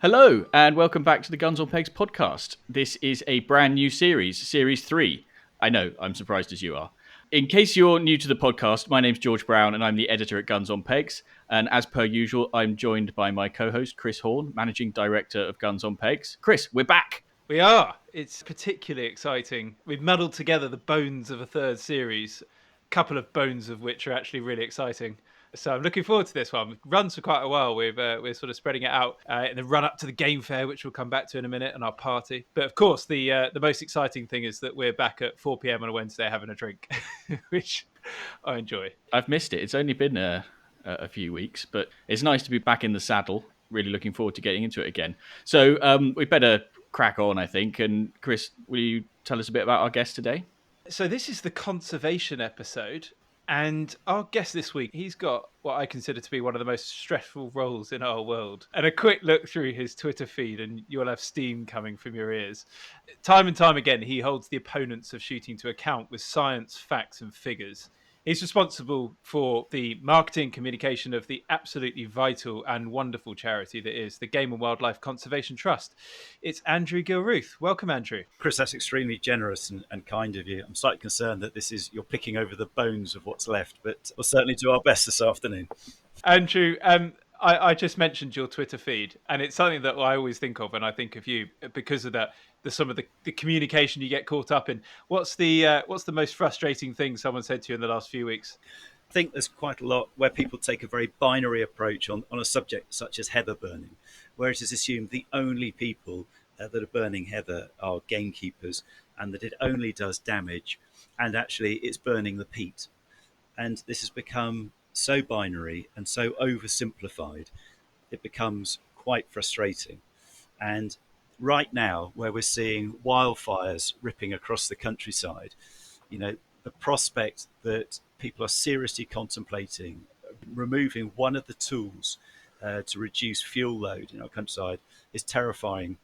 Hello, and welcome back to the Guns on Pegs podcast. This is a brand new series, Series 3. I know, I'm surprised as you are. In case you're new to the podcast, my name's George Brown, and I'm the editor at Guns on Pegs. And as per usual, I'm joined by my co-host, Chris Horn, Managing Director of Guns on Pegs. Chris, we're back! We are. It's particularly exciting. We've muddled together the bones of a third series, a couple of bones of which are actually really exciting. So I'm looking forward to this one. It runs for quite a while. We're sort of spreading it out in the run up to the game fair, which we'll come back to in a minute, and our party. But of course, the most exciting thing is that we're back at 4 p.m. on a Wednesday having a drink, which I enjoy. I've missed it. It's only been a few weeks, but it's nice to be back in the saddle. Really looking forward to getting into it again. So we better crack on, I think. And Chris, will you tell us a bit about our guest today? So this is the conservation episode. And our guest this week, he's got what I consider to be one of the most stressful roles in our world. And a quick look through his Twitter feed, and you'll have steam coming from your ears. Time and time again, he holds the opponents of shooting to account with science, facts, and figures. He's responsible for the marketing communication of the absolutely vital and wonderful charity that is the Game and Wildlife Conservation Trust. It's Andrew Gilruth. Welcome, Andrew. Chris, that's extremely generous and kind of you. I'm slightly concerned that you're picking over the bones of what's left, but we'll certainly do our best this afternoon. Andrew, I just mentioned your Twitter feed, and it's something that I always think of when I think of you because of some of the communication you get caught up in. What's the most frustrating thing someone said to you in the last few weeks? I think there's quite a lot where people take a very binary approach on a subject such as heather burning, where it is assumed the only people that are burning heather are gamekeepers and that it only does damage, and actually it's burning the peat. And this has become so binary and so oversimplified, it becomes quite frustrating. And right now, where we're seeing wildfires ripping across the countryside, the prospect that people are seriously contemplating removing one of the tools to reduce fuel load in our countryside is terrifying.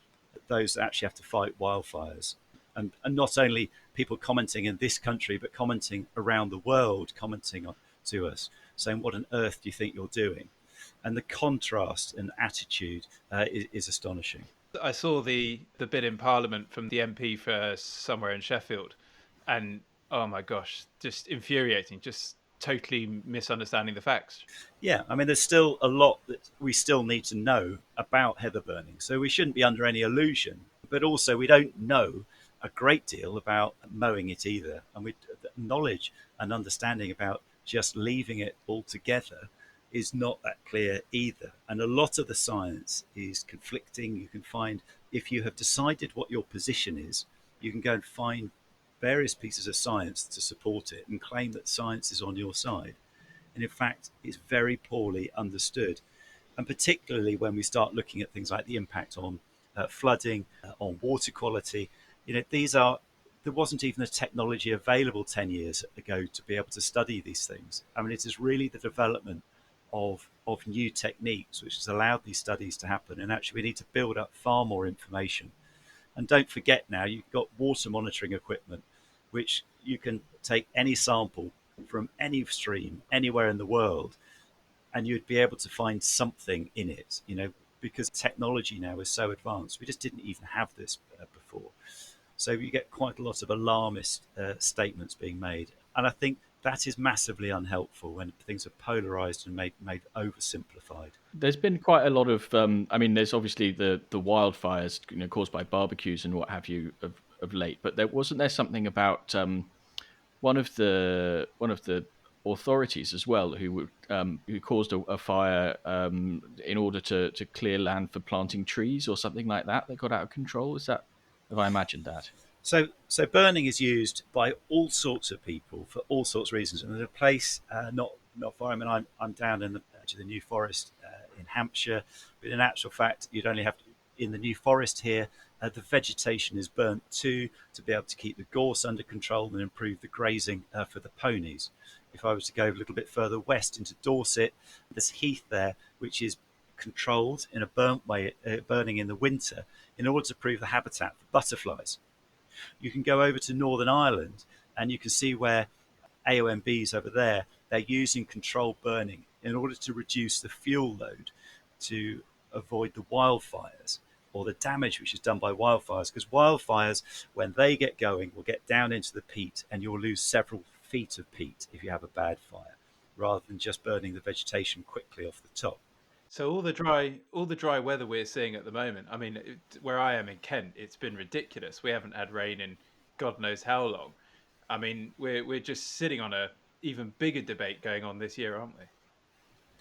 Those that actually have to fight wildfires. And not only people commenting in this country, but commenting around the world, commenting to us, saying, what on earth do you think you're doing? And the contrast and attitude is astonishing. I saw the bid in Parliament from the MP for somewhere in Sheffield, and oh my gosh, just infuriating, just totally misunderstanding the facts. Yeah, I mean, there's still a lot that we still need to know about heather burning, so we shouldn't be under any illusion. But also, we don't know a great deal about mowing it either, and knowledge and understanding about just leaving it altogether is not that clear either. And a lot of the science is conflicting. You can find, if you have decided what your position is, you can go and find various pieces of science to support it and claim that science is on your side. And in fact, it's very poorly understood. And particularly when we start looking at things like the impact on flooding, on water quality, there wasn't even a technology available 10 years ago to be able to study these things. I mean, it is really the development of new techniques which has allowed these studies to happen. And actually, we need to build up far more information. And don't forget now, you've got water monitoring equipment, which you can take any sample from any stream anywhere in the world, and you'd be able to find something in it, because technology now is so advanced. We just didn't even have this before. So you get quite a lot of alarmist statements being made. And I think that is massively unhelpful when things are polarized and made oversimplified. There's been quite a lot of, there's obviously the wildfires caused by barbecues and what have you of late, but there something about one of the authorities as well who caused a fire in order to clear land for planting trees or something like that got out of control. Have I imagined that? So burning is used by all sorts of people for all sorts of reasons. And there's a place not far. I mean, I'm down in the New Forest in Hampshire, but in actual fact, you'd only have to, in the New Forest here, the vegetation is burnt to be able to keep the gorse under control and improve the grazing for the ponies. If I was to go a little bit further west into Dorset, there's heath there, which is controlled in a burnt way, burning in the winter, in order to improve the habitat for butterflies. You can go over to Northern Ireland and you can see where AOMBs over there, they're using controlled burning in order to reduce the fuel load to avoid the wildfires or the damage which is done by wildfires, because wildfires, when they get going, will get down into the peat and you'll lose several feet of peat if you have a bad fire, rather than just burning the vegetation quickly off the top. So all the dry weather we're seeing at the moment. I mean, where I am in Kent, it's been ridiculous. We haven't had rain in God knows how long. I mean, we're just sitting on a even bigger debate going on this year, aren't we?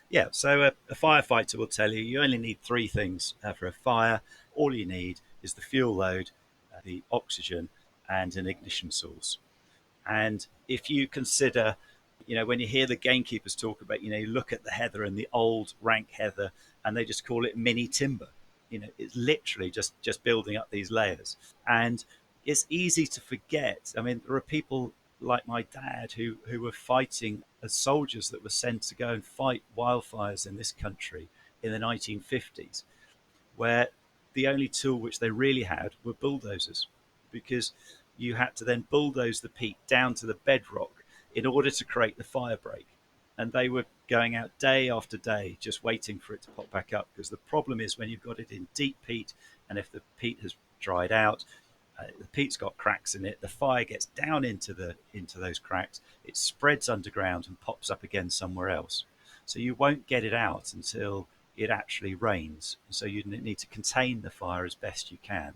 Yeah, so a firefighter will tell you you only need three things for a fire. All you need is the fuel load, the oxygen, and an ignition source. And if you consider, when you hear the gamekeepers talk about, you look at the heather and the old rank heather, and they just call it mini timber. It's literally just building up these layers, and it's easy to forget. I mean, there are people like my dad who were fighting as soldiers that were sent to go and fight wildfires in this country in the 1950s, where the only tool which they really had were bulldozers, because you had to then bulldoze the peat down to the bedrock in order to create the fire break. And they were going out day after day just waiting for it to pop back up, because the problem is when you've got it in deep peat, and if the peat has dried out, the peat's got cracks in it, the fire gets down into those cracks, it spreads underground and pops up again somewhere else. So you won't get it out until it actually rains. So you need to contain the fire as best you can.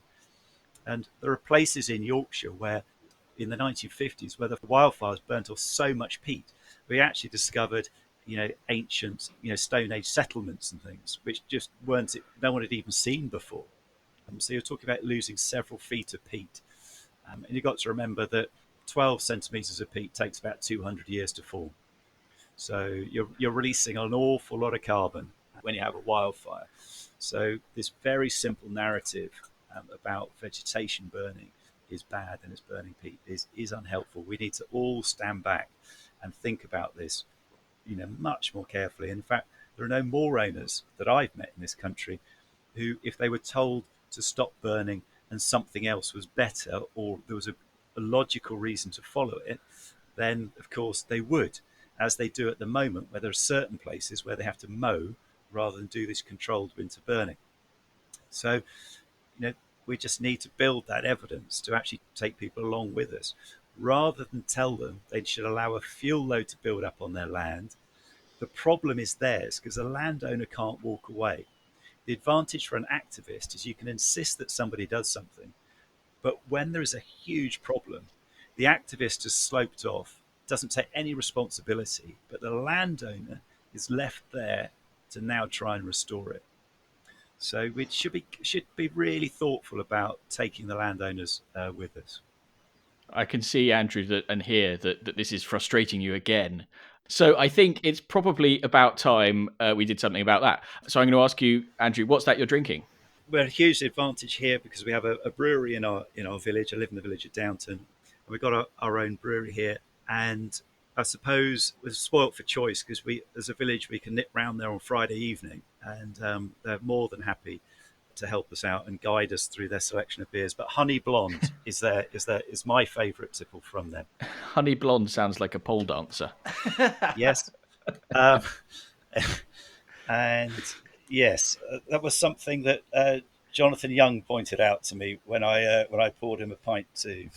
And there are places in Yorkshire where, in the 1950s, where the wildfires burnt off so much peat, we actually discovered, ancient, Stone Age settlements and things, which just weren't, no one had even seen before. So you're talking about losing several feet of peat. And you've got to remember that 12 centimetres of peat takes about 200 years to form. So you're releasing an awful lot of carbon when you have a wildfire. So this very simple narrative about vegetation burning is bad and it's burning peat is unhelpful. We need to all stand back and think about this, much more carefully. In fact, there are no more owners that I've met in this country who, if they were told to stop burning and something else was better, or there was a logical reason to follow it, then of course they would, as they do at the moment, where there are certain places where they have to mow rather than do this controlled winter burning. So, we just need to build that evidence to actually take people along with us, rather than tell them they should allow a fuel load to build up on their land. The problem is theirs, because the landowner can't walk away. The advantage for an activist is you can insist that somebody does something, but when there is a huge problem, the activist has sloped off, doesn't take any responsibility, but the landowner is left there to now try and restore it. So we should be really thoughtful about taking the landowners with us. I can see, Andrew, and hear that this is frustrating you again. So I think it's probably about time we did something about that. So I'm going to ask you, Andrew, what's that you're drinking? We're at a huge advantage here because we have a brewery in our village. I live in the village of Downton, and we've got our own brewery here. And I suppose we're spoilt for choice because we, as a village, we can nip round there on Friday evening, and they're more than happy to help us out and guide us through their selection of beers. But Honey Blonde is my favourite tipple from them. Honey Blonde sounds like a pole dancer. Yes. Um, and yes, that was something that Jonathan Young pointed out to me when I poured him a pint too.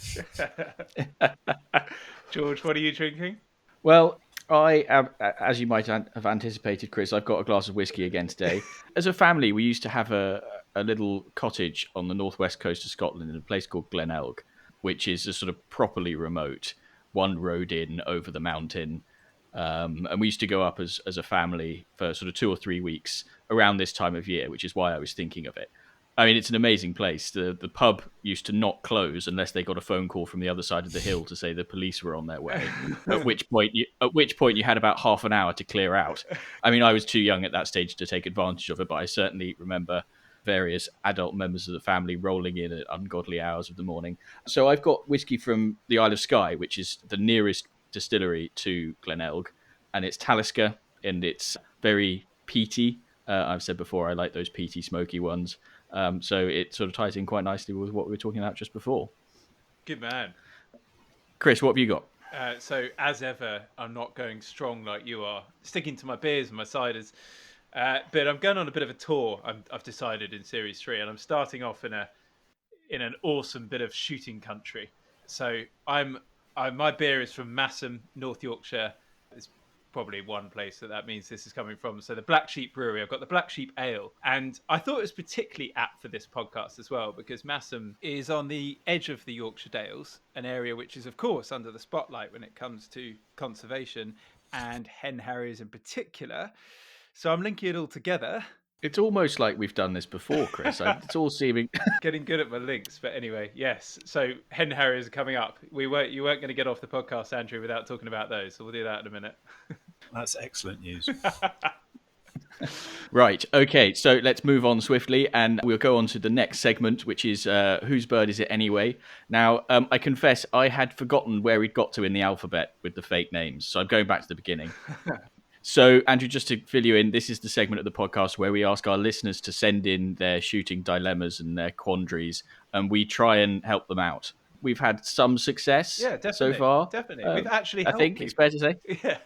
George, what are you drinking? Well, I am, as you might have anticipated, Chris, I've got a glass of whiskey again today. As a family, we used to have a little cottage on the northwest coast of Scotland in a place called Glenelg, which is a sort of properly remote, one road in over the mountain. And we used to go up as a family for sort of 2 or 3 weeks around this time of year, which is why I was thinking of it. I mean, it's an amazing place. The pub used to not close unless they got a phone call from the other side of the hill to say the police were on their way. At which point you had about half an hour to clear out. I mean, I was too young at that stage to take advantage of it, but I certainly remember various adult members of the family rolling in at ungodly hours of the morning. So I've got whiskey from the Isle of Skye, which is the nearest distillery to Glenelg, and it's Talisker, and it's very peaty. I've said before I like those peaty, smoky ones. So it sort of ties in quite nicely with what we were talking about just before. Good man. Chris, what have you got? So, as ever, I'm not going strong like you are. Sticking to my beers and my ciders. But I'm going on a bit of a tour. I've decided in Series 3, and I'm starting off in an awesome bit of shooting country. So my beer is from Massam, North Yorkshire. There's probably one place that means this is coming from. So the Black Sheep Brewery. I've got the Black Sheep Ale, and I thought it was particularly apt for this podcast as well because Massam is on the edge of the Yorkshire Dales, an area which is of course under the spotlight when it comes to conservation and hen harriers in particular. So I'm linking it all together. It's almost like we've done this before, Chris. It's all seeming. Getting good at my links, but anyway, yes. So hen harriers are coming up. You weren't going to get off the podcast, Andrew, without talking about those. So we'll do that in a minute. That's excellent news. Right. Okay. So let's move on swiftly, and we'll go on to the next segment, which is whose bird is it anyway? Now, I confess I had forgotten where we'd got to in the alphabet with the fake names, so I'm going back to the beginning. So, Andrew, just to fill you in, this is the segment of the podcast where we ask our listeners to send in their shooting dilemmas and their quandaries, and we try and help them out. We've had some success so far. Definitely. We've actually I helped think people. it's fair to say. Yeah.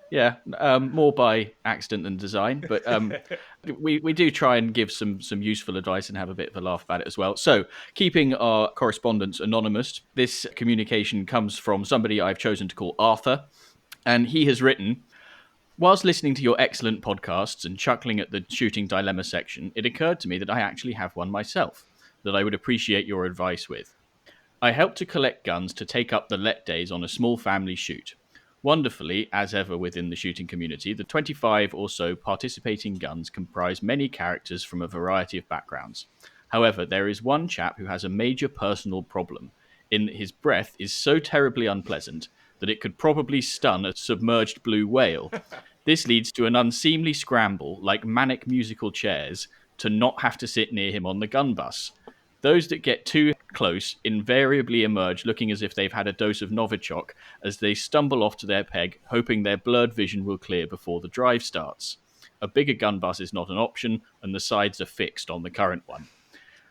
Yeah, more by accident than design, but we do try and give some useful advice and have a bit of a laugh about it as well. So, keeping our correspondence anonymous, this communication comes from somebody I've chosen to call Arthur, and he has written, whilst listening to your excellent podcasts and chuckling at the shooting dilemma section, it occurred to me that I actually have one myself that I would appreciate your advice with. I help to collect guns to take up the let days on a small family shoot. Wonderfully, as ever within the shooting community, the 25 or so participating guns comprise many characters from a variety of backgrounds. However, there is one chap who has a major personal problem, in that his breath is so terribly unpleasant that it could probably stun a submerged blue whale. This leads to an unseemly scramble, like manic musical chairs, to not have to sit near him on the gun bus. Those that get too close invariably emerge looking as if they've had a dose of Novichok as they stumble off to their peg, hoping their blurred vision will clear before the drive starts. A bigger gun bus is not an option, and the sides are fixed on the current one.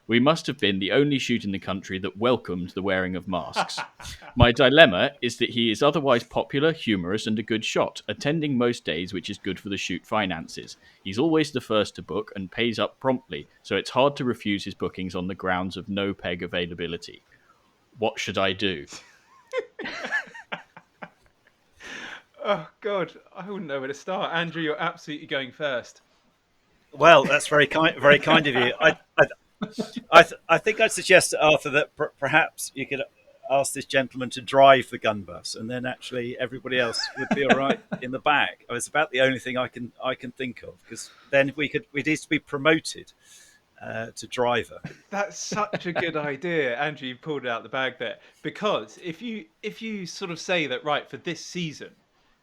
We must have been the only shoot in the country that welcomed the wearing of masks. My dilemma is that he is otherwise popular, humorous, and a good shot, attending most days, which is good for the shoot finances. He's always the first to book and pays up promptly, so it's hard to refuse his bookings on the grounds of no peg availability. What should I do? Oh, God. I wouldn't know where to start. Andrew, you're absolutely going first. Well, that's very kind of you. I think I'd suggest to Arthur that perhaps you could ask this gentleman to drive the gun bus, and then actually everybody else would be all right in the back. It's about the only thing I can think of, because then we'd need to be promoted to driver. That's such a good idea, Andrew. You pulled it out the bag there, because if you sort of say that, right, for this season,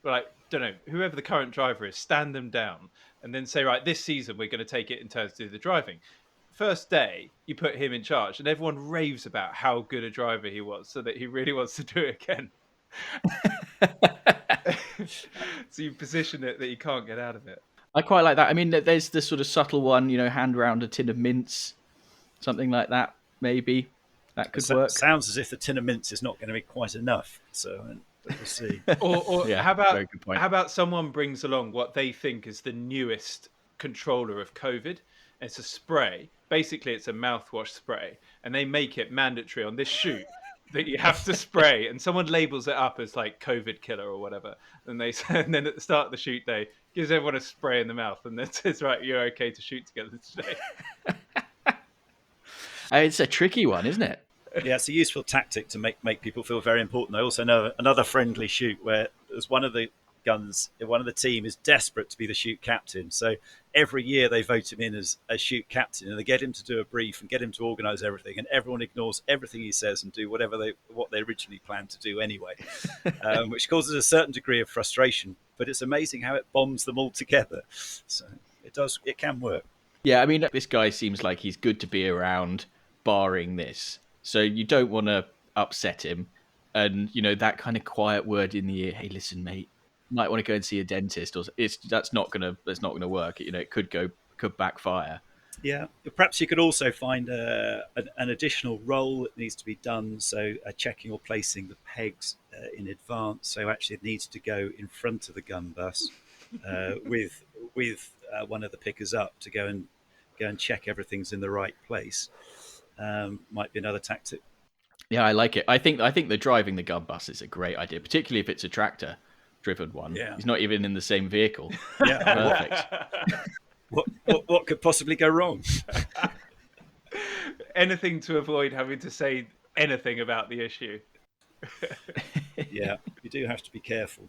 like, don't know, whoever the current driver is, stand them down and then say, right, this season we're going to take it in turns to do the driving. First day, you put him in charge, and everyone raves about how good a driver he was, so that he really wants to do it again. So you position it that you can't get out of it. I quite like that. I mean, there's this sort of subtle one, hand around a tin of mints, something like that, maybe. That could work. Sounds as if the tin of mints is not going to be quite enough, so we'll see. Or Yeah, how point. about someone brings along what they think is the newest controller of COVID? It's a spray. Basically, it's a mouthwash spray, and they make it mandatory on this shoot that you have to spray, and someone labels it up as like COVID killer or whatever. And then at the start of the shoot, they gives everyone a spray in the mouth, and then says, "Right, you're okay to shoot together today." It's a tricky one, isn't it? Yeah, it's a useful tactic to make people feel very important. I also know another friendly shoot where there's one of the team is desperate to be the shoot captain. So every year they vote him in as a shoot captain, and they get him to do a brief and get him to organise everything, and everyone ignores everything he says and do what they originally planned to do anyway, which causes a certain degree of frustration. But it's amazing how it bombs them all together. So it can work. Yeah, I mean, this guy seems like he's good to be around, barring this. So you don't want to upset him, and that kind of quiet word in the ear. Hey, listen, mate. Might want to go and see a dentist, or that's not gonna work. It could backfire. Yeah, perhaps you could also find an additional role that needs to be done. So checking or placing the pegs in advance. So actually, it needs to go in front of the gun bus. with one of the pickers up to go and check everything's in the right place. Might be another tactic. Yeah, I like it. I think the driving the gun bus is a great idea, particularly if it's a tractor driven one. Yeah. He's not even in the same vehicle. Yeah, I mean, Perfect. what could possibly go wrong? Anything to avoid having to say anything about the issue. Yeah, you do have to be careful.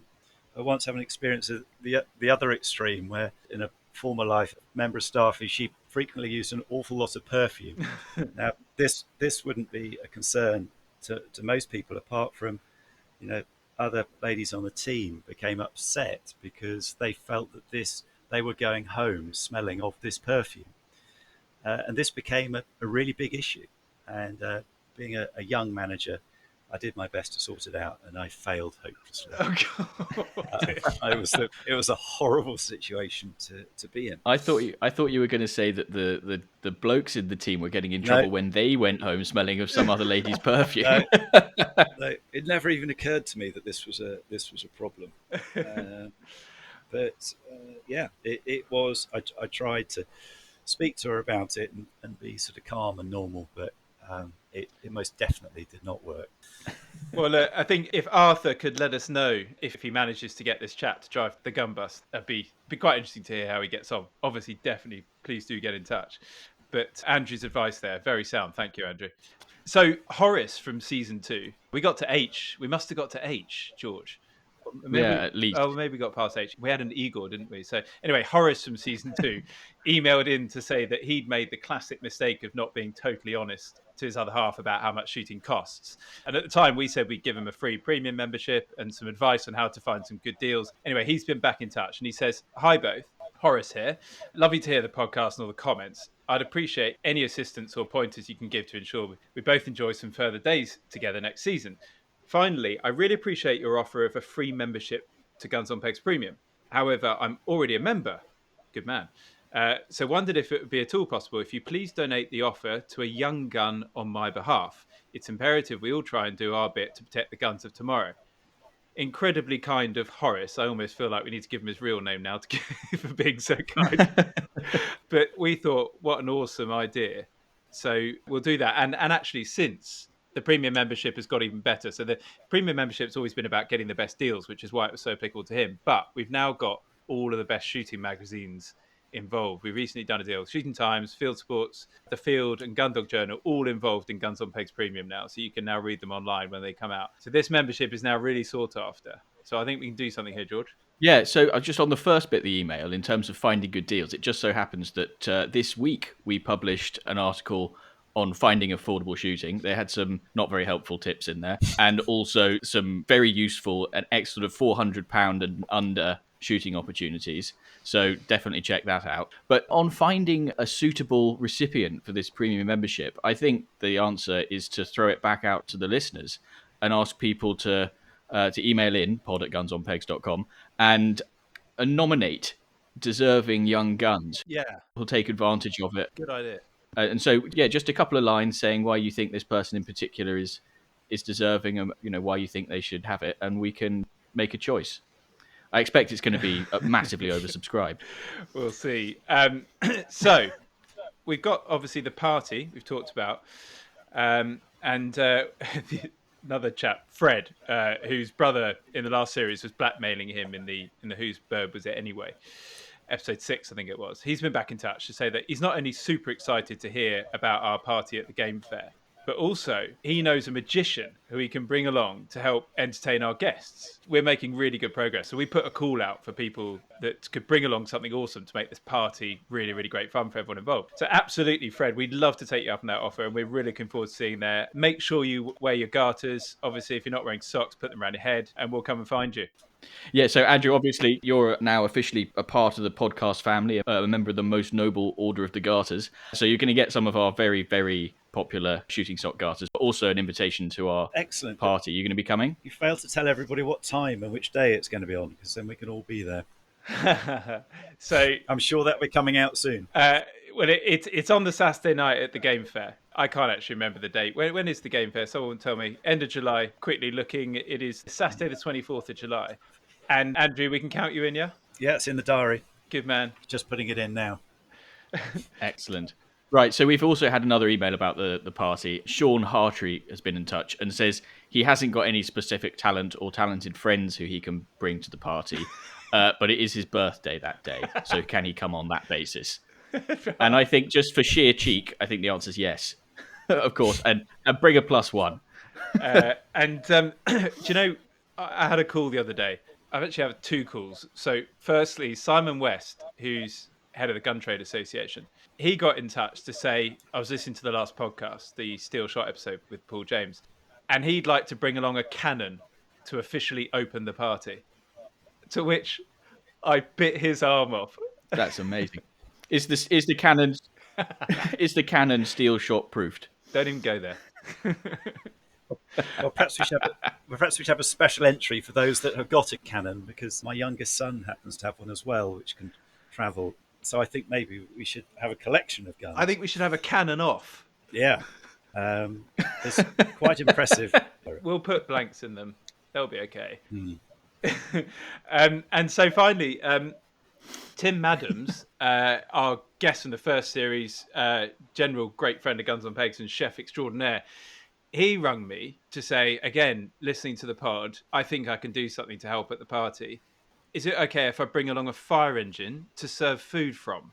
I once had an experience of the other extreme, where in a former life, a member of staff who she frequently used an awful lot of perfume. Now, this wouldn't be a concern to most people, apart from, you know, other ladies on the team became upset because they felt that they were going home smelling of this perfume. And this became a really big issue. And being a young manager, I did my best to sort it out, and I failed hopelessly. Oh, God. It was a horrible situation to be in. I thought you were going to say that the blokes in the team were getting in trouble when they went home smelling of some other lady's perfume. No, it never even occurred to me that this was a problem. But yeah, it was. I tried to speak to her about it and be sort of calm and normal, but it most definitely did not work. Well, I think if Arthur could let us know if he manages to get this chap to drive the gun bus, that'd be quite interesting to hear how he gets on. Obviously, definitely, please do get in touch. But Andrew's advice there, very sound. Thank you, Andrew. So Horace from season 2, we got to H. We must have got to H, George. Maybe At least. Oh, maybe we got past H. We had an Igor, didn't we? So anyway, Horace from season 2 emailed in to say that he'd made the classic mistake of not being totally honest to his other half about how much shooting costs. And at the time, we said we'd give him a free premium membership and some advice on how to find some good deals. Anyway, he's been back in touch and he says, "Hi both, Horace here. Lovely to hear the podcast and all the comments. I'd appreciate any assistance or pointers you can give to ensure we both enjoy some further days together next season. Finally, I really appreciate your offer of a free membership to Guns on Pegs Premium. However, I'm already a member." Good man. So wondered if it would be at all possible if you please donate the offer to a young gun on my behalf. It's imperative we all try and do our bit to protect the guns of tomorrow. Incredibly kind of Horace. I almost feel like we need to give him his real name now to for being so kind. But we thought, what an awesome idea. So we'll do that. And actually, since the premium membership has got even better. So the premium membership's always been about getting the best deals, which is why it was so applicable to him. But we've now got all of the best shooting magazines involved. We've recently done a deal with Shooting Times, Field Sports, The Field, and Gundog Journal, all involved in Guns on Pegs Premium now. So you can now read them online when they come out. So this membership is now really sought after. So I think we can do something here, George. Yeah, so just on the first bit of the email, in terms of finding good deals, it just so happens that this week we published an article on finding affordable shooting. They had some not very helpful tips in there, and also some very useful and sort of £400 and under shooting opportunities. So definitely check that out. But on finding a suitable recipient for this premium membership, I think the answer is to throw it back out to the listeners and ask people to email in pod@gunsonpegs.com and nominate deserving young guns Yeah, who'll take advantage of it. good idea. And so, yeah, just a couple of lines saying why you think this person in particular is deserving, and why you think they should have it, and we can make a choice. I expect it's going to be massively oversubscribed. We'll see. So we've got obviously the party we've talked about, and another chap, Fred, whose brother in the last series was blackmailing him in the Whose Bird Was It Anyway? Episode 6, I think it was. He's been back in touch to say that he's not only super excited to hear about our party at the game fair, but also he knows a magician who he can bring along to help entertain our guests. We're making really good progress. So we put a call out for people that could bring along something awesome to make this party really, really great fun for everyone involved. So absolutely, Fred, we'd love to take you up on that offer, and we're really looking forward to seeing you there. Make sure you wear your garters. Obviously, if you're not wearing socks, put them around your head, and we'll come and find you. Yeah, so Andrew, obviously you're now officially a part of the podcast family, a member of the most noble order of the garters. So you're going to get some of our very, very popular shooting sock garters, but also an invitation to our Excellent party. You're going to be coming? You failed to tell everybody what time and which day it's going to be on, because then we can all be there. So I'm sure that we're coming out soon. well, it's on the Saturday night at the game fair. I can't actually remember the date. When is the game fair? Someone tell me. End of July. Quickly looking, it is Saturday the 24th of July. And Andrew, we can count you in, yeah? Yeah, it's in the diary. Good man. Just putting it in now. Excellent. Right, so we've also had another email about the party. Sean Hartree has been in touch and says he hasn't got any specific talent or talented friends who he can bring to the party, but it is his birthday that day, so can he come on that basis? And I think just for sheer cheek, I think the answer is yes, of course, and bring a +1. Do you know, I had a call the other day. I've actually had 2 calls. So, firstly, Simon West, who's head of the Gun Trade Association, he got in touch to say, I was listening to the last podcast, the Steel Shot episode with Paul James, and he'd like to bring along a cannon to officially open the party. To which I bit his arm off. That's amazing. Is the cannon is the cannon steel shot proofed? Don't even go there. Well, perhaps we should have a special entry for those that have got a cannon, because my youngest son happens to have one as well, which can travel. So I think maybe we should have a collection of guns. I think we should have a cannon off. Yeah, it's quite impressive. We'll put blanks in them. They'll be okay. And so finally, Tim Madams, our guest from the first series, general great friend of Guns on Pegs and chef extraordinaire, he rang me to say, again, listening to the pod, I think I can do something to help at the party. Is it okay if I bring along a fire engine to serve food from?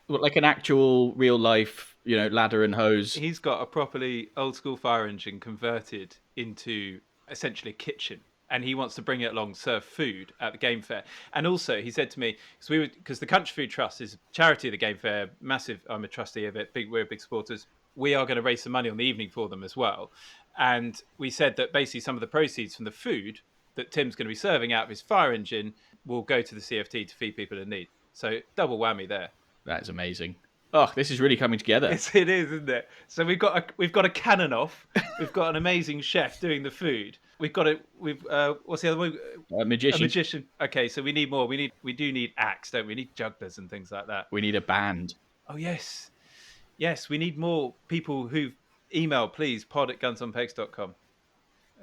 Like an actual real life, ladder and hose. He's got a properly old school fire engine converted into essentially a kitchen, and he wants to bring it along, serve food at the game fair. And also, he said to me, because the Country Food Trust is a charity of the game fair, massive. I'm a trustee of it. We're big supporters. We are going to raise some money on the evening for them as well. And we said that basically some of the proceeds from the food that Tim's going to be serving out of his fire engine will go to the CFT to feed people in need. So double whammy there. That is amazing. Oh, this is really coming together. Yes, it is, isn't it? So we've got a cannon off. We've got an amazing chef doing the food. What's the other one? A magician. A magician. Okay, so we need more. We do need acts, don't we? We need jugglers and things like that. We need a band. Oh yes, we need more people who email, please, pod@gunsonpegs.com.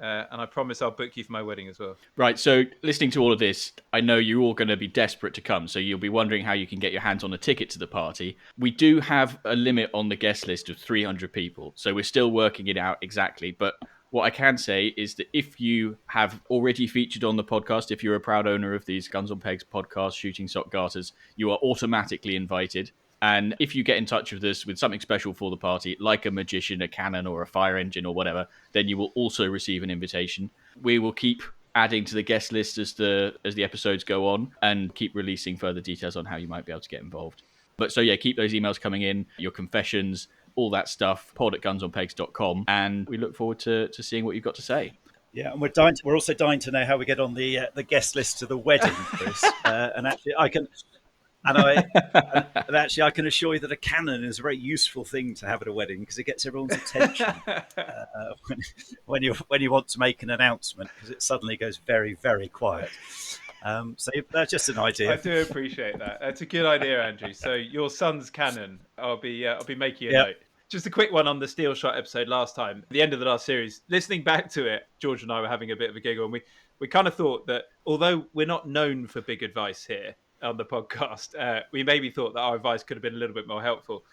And I promise I'll book you for my wedding as well. Right, so listening to all of this, I know you're all going to be desperate to come, so you'll be wondering how you can get your hands on a ticket to the party. We do have a limit on the guest list of 300 people, so we're still working it out exactly. But what I can say is that if you have already featured on the podcast, if you're a proud owner of these Guns on Pegs podcast, Shooting Stock Garters, you are automatically invited. And if you get in touch with us with something special for the party, like a magician, a cannon, or a fire engine, or whatever, then you will also receive an invitation. We will keep adding to the guest list as the episodes go on, and keep releasing further details on how you might be able to get involved. But so yeah, keep those emails coming in, your confessions, all that stuff, pod@gunsonpegs.com, and we look forward to seeing what you've got to say. Yeah, and we're also dying to know how we get on the guest list to the wedding, Chris. And actually, I can assure you that a cannon is a very useful thing to have at a wedding, because it gets everyone's attention when you want to make an announcement, because it suddenly goes very, very quiet. So that's just an idea. I do appreciate that. That's a good idea, Andrew. So your son's cannon, I'll be making a note. Just a quick one on the Steel Shot episode last time, at the end of the last series. Listening back to it, George and I were having a bit of a giggle, and we kind of thought that although we're not known for big advice here on the podcast, we maybe thought that our advice could have been a little bit more helpful.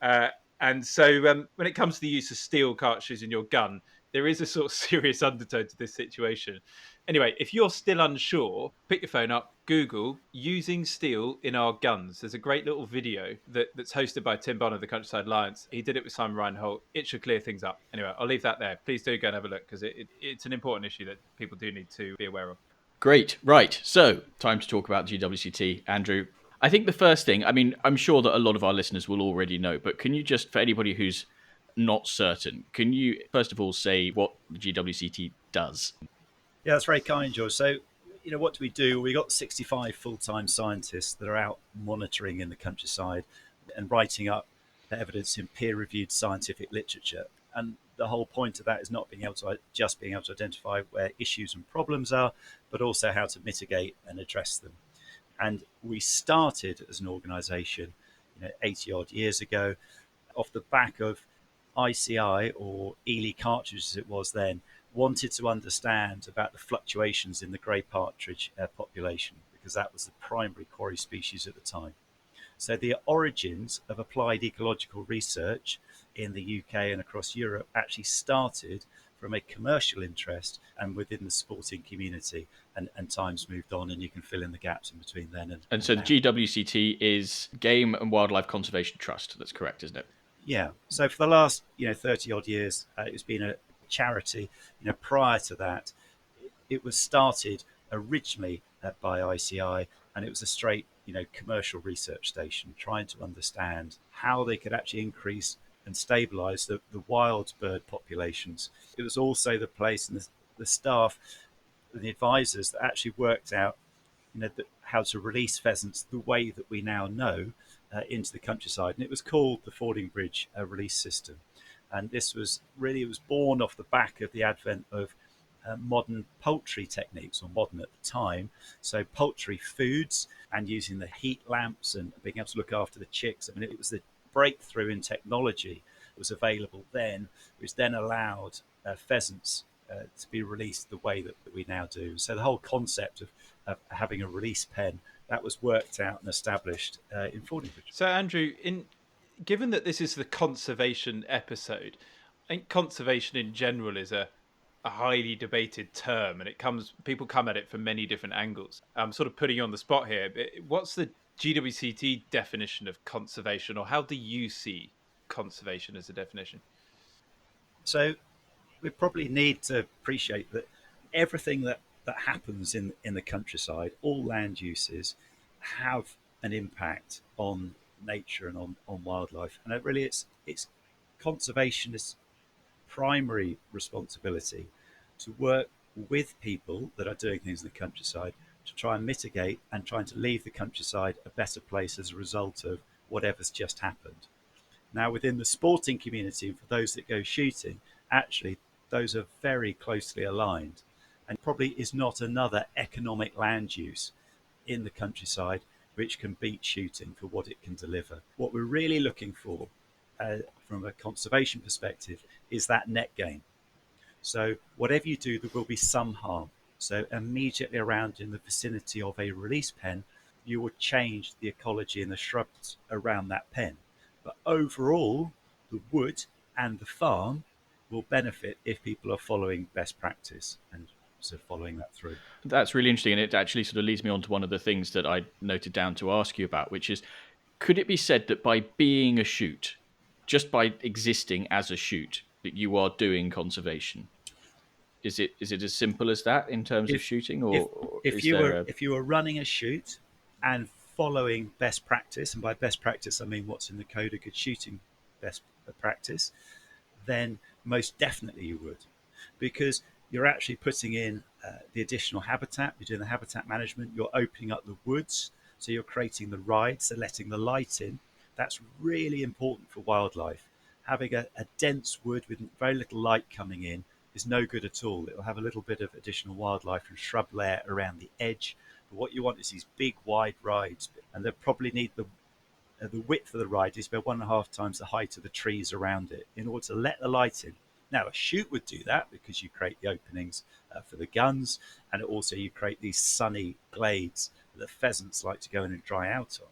And so when it comes to the use of steel cartridges in your gun, there is a sort of serious undertone to this situation. Anyway, if you're still unsure, pick your phone up, Google using steel in our guns. There's a great little video that's hosted by Tim Bonner of the Countryside Alliance. He did it with Simon Reinhold. It should clear things up. Anyway, I'll leave that there. Please do go and have a look, because it's an important issue that people do need to be aware of. Great. Right. So, time to talk about GWCT. Andrew, I think the first thing, I'm sure that a lot of our listeners will already know, but can you just, for anybody who's not certain, can you first of all say what the GWCT does? Yeah, that's very kind, George. So, what do we do? We got 65 full-time scientists that are out monitoring in the countryside and writing up the evidence in peer-reviewed scientific literature. And the whole point of that is not being able to identify where issues and problems are, but also how to mitigate and address them. And we started as an organisation, 80 odd years ago, off the back of ICI, or Ely cartridge as it was then, wanted to understand about the fluctuations in the grey partridge population, because that was the primary quarry species at the time. So the origins of applied ecological research in the UK and across Europe actually started from a commercial interest and within the sporting community, and times moved on, and you can fill in the gaps in between then And so the now. GWCT is Game and Wildlife Conservation Trust. That's correct, isn't it? Yeah. So for the last 30 odd years, it's been a charity. Prior to that, it was started originally by ICI, and it was a straight commercial research station trying to understand how they could actually increase and stabilise the wild bird populations. It was also the place and the staff and the advisors that actually worked out how to release pheasants the way that we now know into the countryside. And it was called the Fording Bridge release system. And this was really, it was born off the back of the advent of modern poultry techniques, or modern at the time. So poultry foods and using the heat lamps and being able to look after the chicks. I mean, it was the breakthrough in technology that was available then, which then allowed pheasants to be released the way that we now do. So the whole concept of having a release pen, that was worked out and established in Fordingbridge. So, Andrew, given that this is the conservation episode, I think conservation in general is a highly debated term, and people come at it from many different angles. I'm sort of putting you on the spot here. But what's the GWCT definition of conservation, or how do you see conservation as a definition? So we probably need to appreciate that everything that happens in the countryside, all land uses, have an impact on nature and on wildlife. And it's conservationists' primary responsibility to work with people that are doing things in the countryside to try and mitigate and trying to leave the countryside a better place as a result of whatever's just happened. Now, within the sporting community, for those that go shooting, actually, those are very closely aligned, and probably is not another economic land use in the countryside which can beat shooting for what it can deliver. What we're really looking for from a conservation perspective is that net gain. So whatever you do, there will be some harm. So immediately around in the vicinity of a release pen, you will change the ecology and the shrubs around that pen. But overall, the wood and the farm will benefit if people are following best practice and so following that through. That's really interesting. And it actually sort of leads me on to one of the things that I noted down to ask you about, which is, could it be said that by being a shoot, just by existing as a shoot, that you are doing conservation? Is it as simple as that in terms of If shooting, if or if is you there were a... if you were running a shoot and following best practice, and by best practice I mean what's in the code of good shooting best practice, then most definitely you would, because you're actually putting in the additional habitat. You're doing the habitat management. You're opening up the woods, so you're creating the rides, so letting the light in. That's really important for wildlife. Having a dense wood with very little light coming in is no good at all. It'll have a little bit of additional wildlife and shrub layer around the edge. But what you want is these big, wide rides, and they probably need the width of the ride is about 1.5 times the height of the trees around it in order to let the light in. Now, a shoot would do that because you create the openings for the guns, and also you create these sunny glades that pheasants like to go in and dry out on.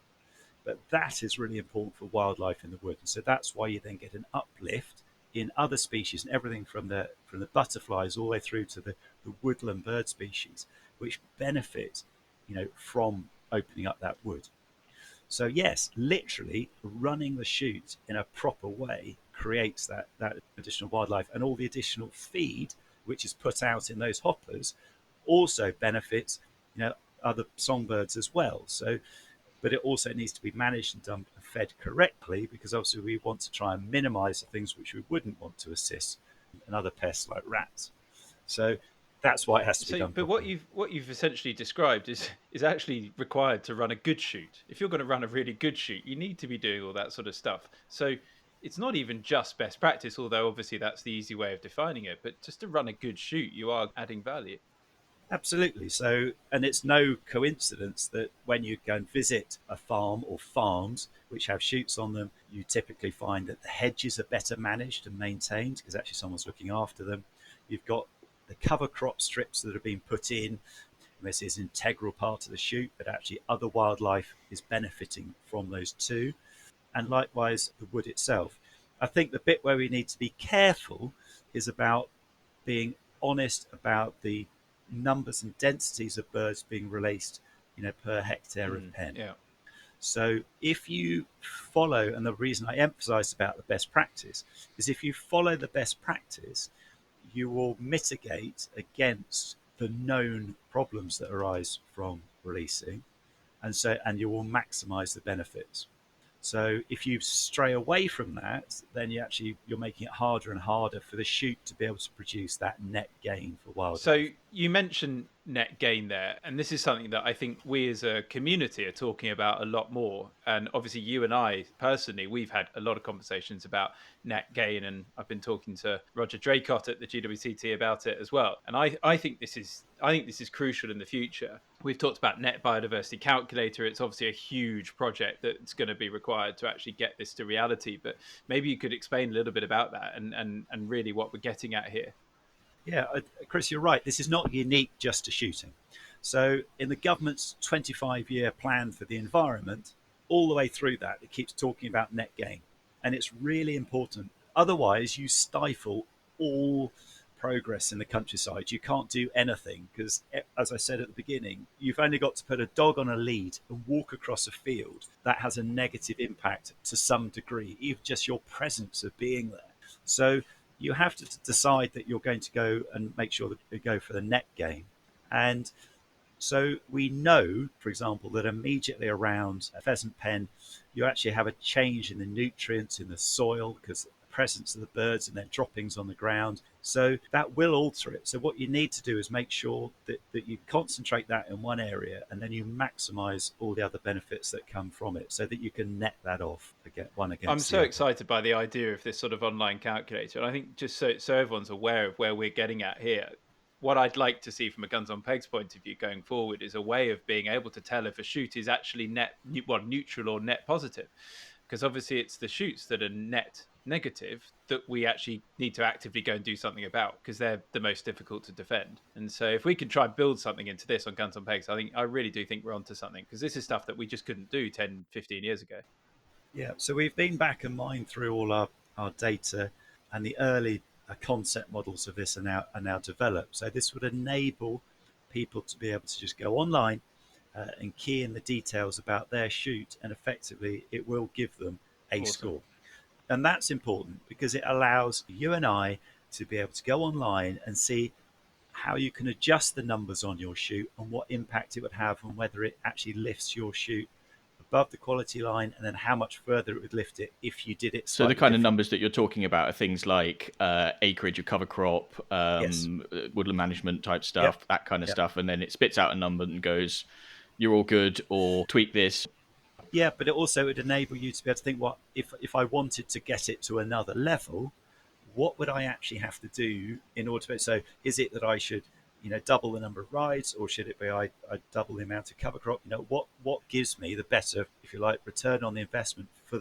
But that is really important for wildlife in the wood, and so that's why you then get an uplift in other species, and everything from the butterflies all the way through to the woodland bird species, which benefit, from opening up that wood. So yes, literally running the shoot in a proper way creates that additional wildlife, and all the additional feed which is put out in those hoppers also benefits other songbirds as well. So, but it also needs to be managed and done and fed correctly, because obviously we want to try and minimize the things which we wouldn't want to assist, and other pests like rats. So that's why it has to be So, done but properly. what you've essentially described is actually required to run a good shoot. If you're going to run a really good shoot, you need to be doing all that sort of stuff. So it's not even just best practice, although obviously that's the easy way of defining it. But just to run a good shoot, you are adding value. Absolutely. So, and it's no coincidence that when you go and visit a farm or farms which have shoots on them, you typically find that the hedges are better managed and maintained because actually someone's looking after them. You've got the cover crop strips that have been put in, and and this is an integral part of the shoot, but actually other wildlife is benefiting from those too. And likewise, the wood itself. I think the bit where we need to be careful is about being honest about the numbers and densities of birds being released, per hectare of pen. Yeah. So if you follow, and the reason I emphasised about the best practice is if you follow the best practice, you will mitigate against the known problems that arise from releasing, and you will maximise the benefits. So if you stray away from that, then you're making it harder and harder for the shoot to be able to produce that net gain for So wildlife. you mentioned net gain there, and this is something that I think we as a community are talking about a lot more. And obviously, you and I personally, we've had a lot of conversations about net gain, and I've been talking to Roger Draycott at the GWCT about it as well. And I think this is crucial in the future. We've talked about net biodiversity calculator. It's obviously a huge project that's going to be required to actually get this to reality. But maybe you could explain a little bit about that and really what we're getting at here. Yeah, Chris, you're right. This is not unique just to shooting. So, in the government's 25-year plan for the environment, all the way through that, it keeps talking about net gain. And it's really important. Otherwise, you stifle all progress in the countryside. You can't do anything because, as I said at the beginning, you've only got to put a dog on a lead and walk across a field. That has a negative impact to some degree, even just your presence of being there. So, you have to decide that you're going to go and make sure that you go for the net gain. And so we know, for example, that immediately around a pheasant pen, you actually have a change in the nutrients in the soil because the presence of the birds and their droppings on the ground. So that will alter it. So what you need to do is make sure that you concentrate that in one area and then you maximize all the other benefits that come from it so that you can net that off one I'm against the so other. excited by the idea of this sort of online calculator. And I think just so everyone's aware of where we're getting at here, what I'd like to see from a Guns on Pegs point of view going forward is a way of being able to tell if a shoot is actually neutral or net positive. Because obviously it's the shoots that are net negative that we actually need to actively go and do something about because they're the most difficult to defend. And so if we can try and build something into this on Guns on Pegs, I really do think we're onto something because this is stuff that we just couldn't do 10, 15 years ago. Yeah, so we've been back and mined through all our data, and the early concept models of this are now developed. So this would enable people to be able to just go online and key in the details about their shoot, and effectively it will give them a Awesome. score. And that's important because it allows you and I to be able to go online and see how you can adjust the numbers on your shoot and what impact it would have and whether it actually lifts your shoot above the quality line, and then how much further it would lift it if you did it So the slightly kind of different. numbers that you're talking about are things like acreage of cover crop, Yes. woodland management type Yep. stuff, that kind of Yep. stuff, and then it spits out a number and goes, "You're all good," or "Tweak this." Yeah, but it also would enable you to be able to think, what if I wanted to get it to another level, what would I actually have to do in order to? So is it that I should, double the number of rides, or should it be I double the amount of cover crop? What gives me the better, if you like, return on the investment for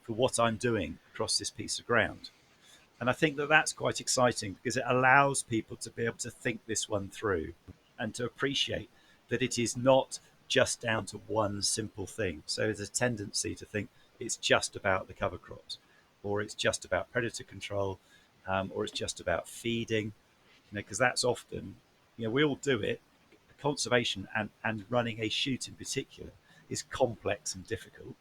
what I'm doing across this piece of ground? And I think that that's quite exciting because it allows people to be able to think this one through and to appreciate that it is not just down to one simple thing. So there's a tendency to think it's just about the cover crops, or it's just about predator control, or it's just about feeding, because that's often, we all do it. Conservation and running a shoot in particular is complex and difficult.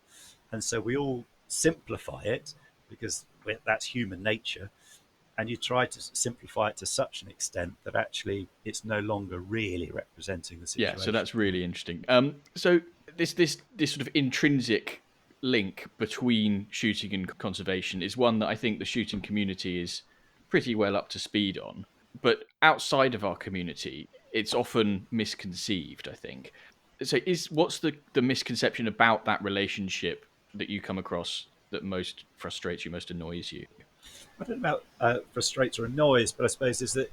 And so we all simplify it because that's human nature, and you try to simplify it to such an extent that actually it's no longer really representing the Yeah, situation. so that's really interesting. So this sort of intrinsic link between shooting and conservation is one that I think the shooting community is pretty well up to speed on. But outside of our community, it's often misconceived, I think. So what's the misconception about that relationship that you come across that most frustrates you, most annoys you? I don't know about frustrates or annoys, but I suppose is that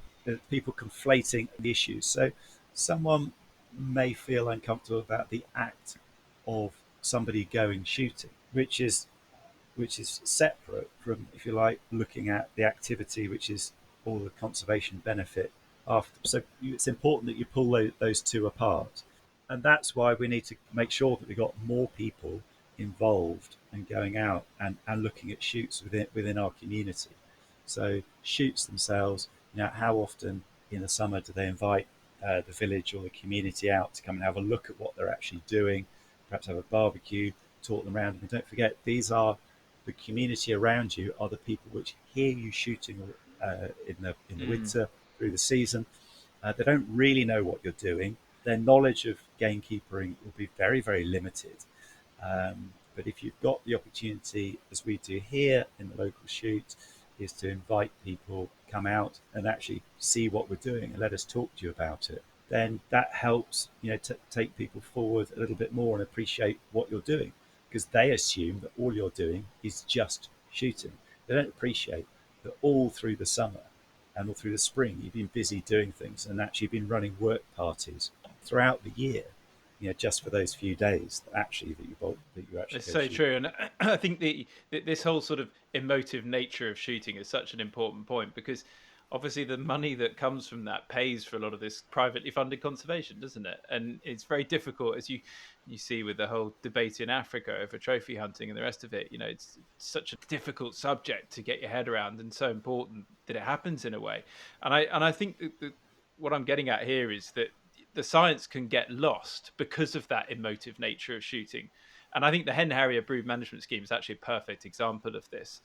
people conflating the issues. So someone may feel uncomfortable about the act of somebody going shooting, which is separate from, if you like, looking at the activity, which is all the conservation benefit after. So it's important that you pull those two apart. And that's why we need to make sure that we've got more people involved and going out and looking at shoots within our community. So shoots themselves, how often in the summer do they invite the village or the community out to come and have a look at what they're actually doing, perhaps have a barbecue, talk them around. And don't forget, these are the community around you are the people which hear you shooting in the winter through the season. They don't really know what you're doing. Their knowledge of gamekeeping will be very, very limited. But if you've got the opportunity, as we do here in the local shoot, is to invite people, come out and actually see what we're doing and let us talk to you about it, then that helps, take people forward a little bit more and appreciate what you're doing, because they assume that all you're doing is just shooting. They don't appreciate that all through the summer and all through the spring you've been busy doing things and actually been running work parties throughout the year, just for those few days that you actually It's go so shoot. true, and I think this whole sort of emotive nature of shooting is such an important point, because obviously the money that comes from that pays for a lot of this privately funded conservation, doesn't it? And it's very difficult, as you see with the whole debate in Africa over trophy hunting and the rest of it. It's such a difficult subject to get your head around, and so important that it happens in a way. And I think that what I'm getting at here is that the science can get lost because of that emotive nature of shooting. And I think the hen harrier brood management scheme is actually a perfect example of this,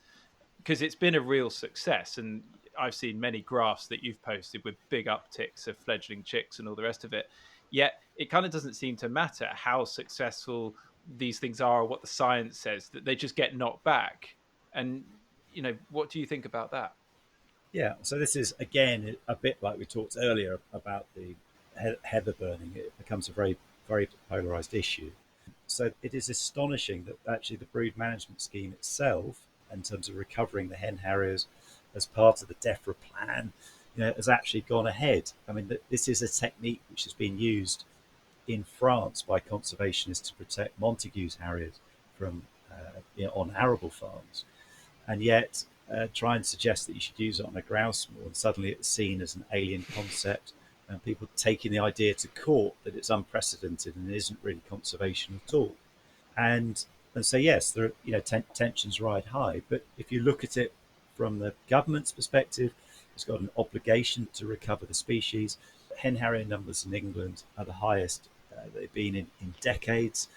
because it's been a real success. And I've seen many graphs that you've posted with big upticks of fledgling chicks and all the rest of it. Yet it kind of doesn't seem to matter how successful these things are or what the science says, that they just get knocked back. And, what do you think about that? Yeah, so this is again a bit like we talked earlier about the heather burning. It becomes a very, very polarized issue. So it is astonishing that actually the brood management scheme itself, in terms of recovering the hen harriers as part of the DEFRA plan, has actually gone ahead. I mean, this is a technique which has been used in France by conservationists to protect Montagu's harriers from on arable farms, and yet try and suggest that you should use it on a grouse moor, and suddenly it's seen as an alien concept, and people taking the idea to court that it's unprecedented and isn't really conservation at all. And and so yes, there are, tensions ride high, but if you look at it from the government's perspective, it's got an obligation to recover the species. Hen harrier numbers in England are the highest they've been in decades.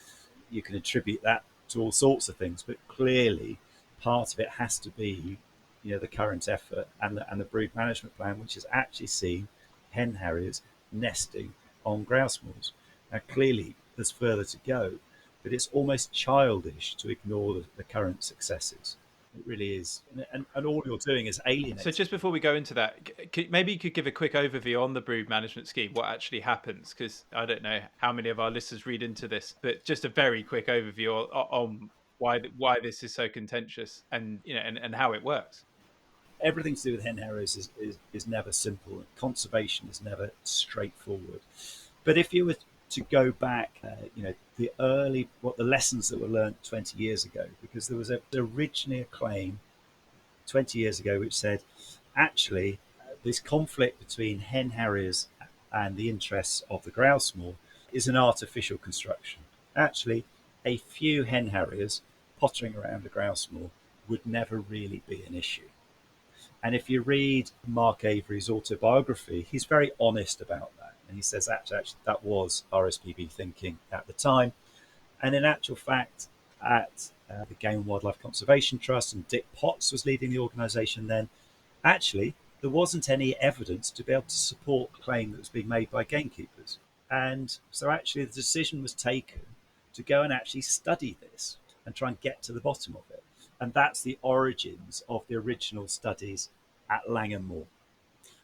You can attribute that to all sorts of things, but clearly part of it has to be, the current effort and the brood management plan, which has actually seen hen harriers nesting on grouse moors. Now, clearly, there's further to go, but it's almost childish to ignore the current successes. It really is, and all you're doing is So alienating. just before we go into that, maybe you could give a quick overview on the brood management scheme, what actually happens, because I don't know how many of our listeners read into this, but just a very quick overview on why this is so contentious, and and how it works. Everything to do with hen harriers is never simple. Conservation is never straightforward. But if you were to go back, the lessons that were learned 20 years ago, because there was originally a claim 20 years ago which said, actually, this conflict between hen harriers and the interests of the grouse moor is an artificial construction. Actually, a few hen harriers pottering around a grouse moor would never really be an issue. And if you read Mark Avery's autobiography, he's very honest about that. And he says actually that was RSPB thinking at the time. And in actual fact, at the Game and Wildlife Conservation Trust, and Dick Potts was leading the organisation then, actually, there wasn't any evidence to be able to support the claim that was being made by gamekeepers. And so actually the decision was taken to go and actually study this and try and get to the bottom of it. And that's the origins of the original studies at Langham Moor.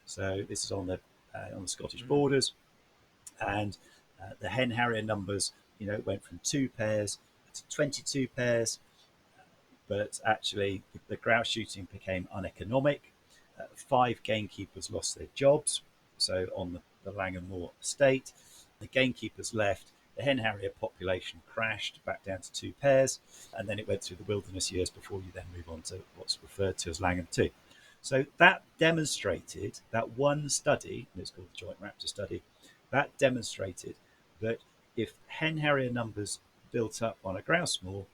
So this is on the Scottish borders, and the hen harrier numbers, went from 2 pairs to 22 pairs, but actually the grouse shooting became uneconomic. 5 gamekeepers lost their jobs, so on the Langham Moor estate, the gamekeepers left. The hen harrier population crashed back down to 2 pairs, and then it went through the wilderness years before you then move on to what's referred to as Langham 2. So that demonstrated, that one study, and it's called the Joint Raptor Study, that demonstrated that if hen harrier numbers built up on a grouse moor,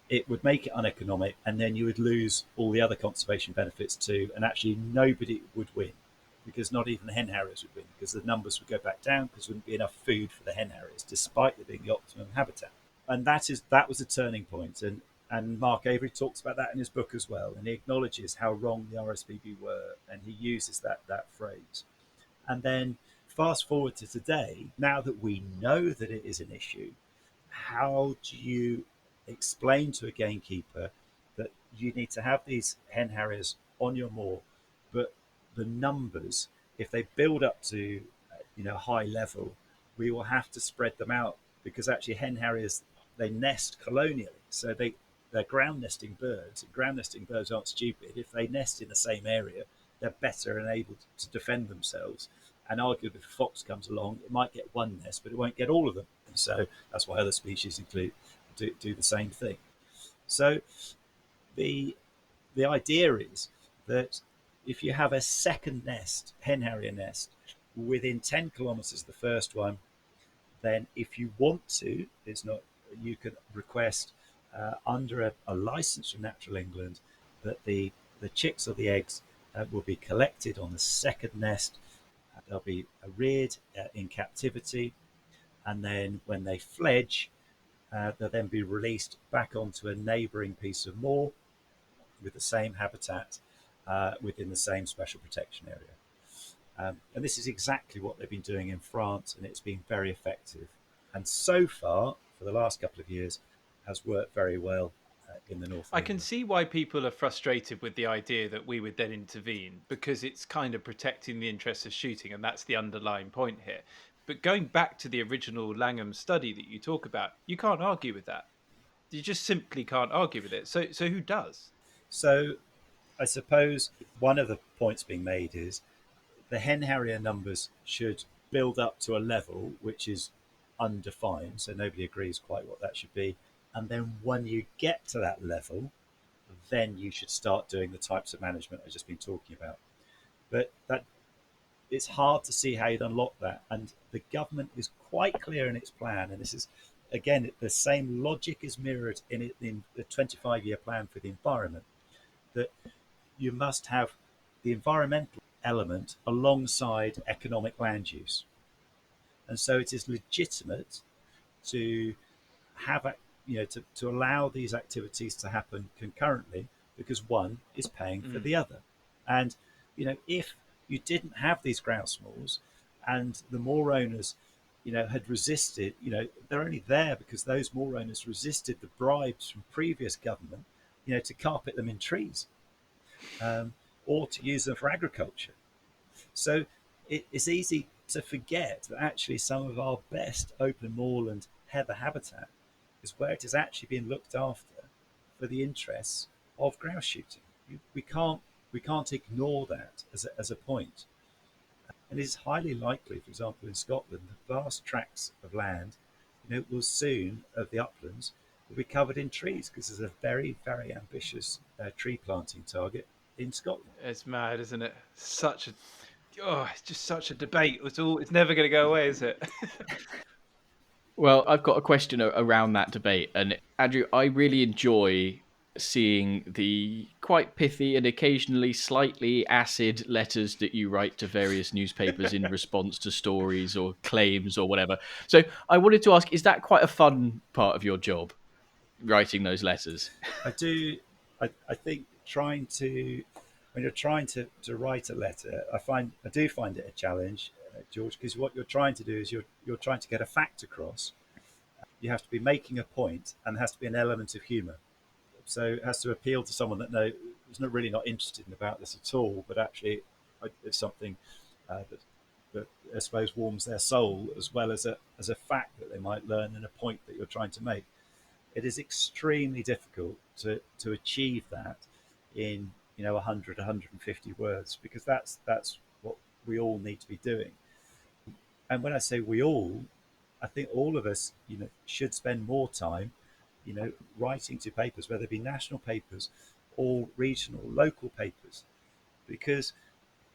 it would make it uneconomic, and then you would lose all the other conservation benefits too, and actually nobody would win, because not even the hen harriers would win, because the numbers would go back down because there wouldn't be enough food for the hen harriers, despite there being the optimum habitat. And that was a turning point, and Mark Avery talks about that in his book as well, and he acknowledges how wrong the RSPB were, and he uses that phrase. And then fast forward to today, now that we know that it is an issue, how do you explain to a gamekeeper that you need to have these hen harriers on your moor, but the numbers, if they build up to high level, we will have to spread them out, because actually hen harriers, they nest colonially, so they're ground nesting birds, and ground nesting birds aren't stupid. If they nest in the same area, they're better and able to defend themselves. And arguably, if a fox comes along, it might get one nest, but it won't get all of them. So that's why other species do the same thing. So the the idea is that if you have a second nest, hen harrier nest, within 10 kilometres of the first one, then if you want to, it's not, you can request under a license from Natural England that the chicks or the eggs will be collected on the second nest. They'll be reared in captivity, and then when they fledge, they'll then be released back onto a neighbouring piece of moor with the same habitat within the same special protection area. And this is exactly what they've been doing in France, and it's been very effective. And so far, for the last couple of years, has worked very well in the north of I can England. see why people are frustrated with the idea that we would then intervene, because it's kind of protecting the interests of shooting, and that's the underlying point here. But going back to the original Langham study that you talk about, you can't argue with that. You just simply can't argue with it. So who does? So I suppose one of the points being made is the hen harrier numbers should build up to a level which is undefined, so nobody agrees quite what that should be. And then when you get to that level, then you should start doing the types of management I've just been talking about. But that it's hard to see how you'd unlock that. And the government is quite clear in its plan, and this is again the same logic is mirrored in the 25-year plan for the environment, that you must have the environmental element alongside economic land use. And so it is legitimate to have to allow these activities to happen concurrently, because one is paying for Mm. the other. And if you didn't have these grouse moors, and the moor owners had resisted, they're only there because those moor owners resisted the bribes from previous government, to carpet them in trees, um, or to use them for agriculture. So it's easy to forget that actually some of our best open moorland heather habitat is where it is actually being looked after for the interests of grouse shooting. We can't ignore that as a point. And it is highly likely, for example, in Scotland, the vast tracts of land, will soon, of the uplands, will be covered in trees, because there's a very, very ambitious tree planting target in Scotland. It's mad, isn't it? It's just such a debate. It's never going to go away, is it? Well, I've got a question around that debate. And Andrew, I really enjoy seeing the quite pithy and occasionally slightly acid letters that you write to various newspapers in response to stories or claims or whatever. So I wanted to ask, is that quite a fun part of your job, writing those letters? I do. I think trying to when you're trying to write a letter, I do find it a challenge, George, because what you're trying to do is you're trying to get a fact across. You have to be making a point, and there has to be an element of humour. So it has to appeal to someone that is not really not interested in about this at all, but actually it's something that I suppose warms their soul, as well as a fact that they might learn and a point that you're trying to make. It is extremely difficult to achieve that in 100 150 words, because that's what we all need to be doing. And when I say we all, I think all of us should spend more time writing to papers, whether it be national papers or regional local papers, because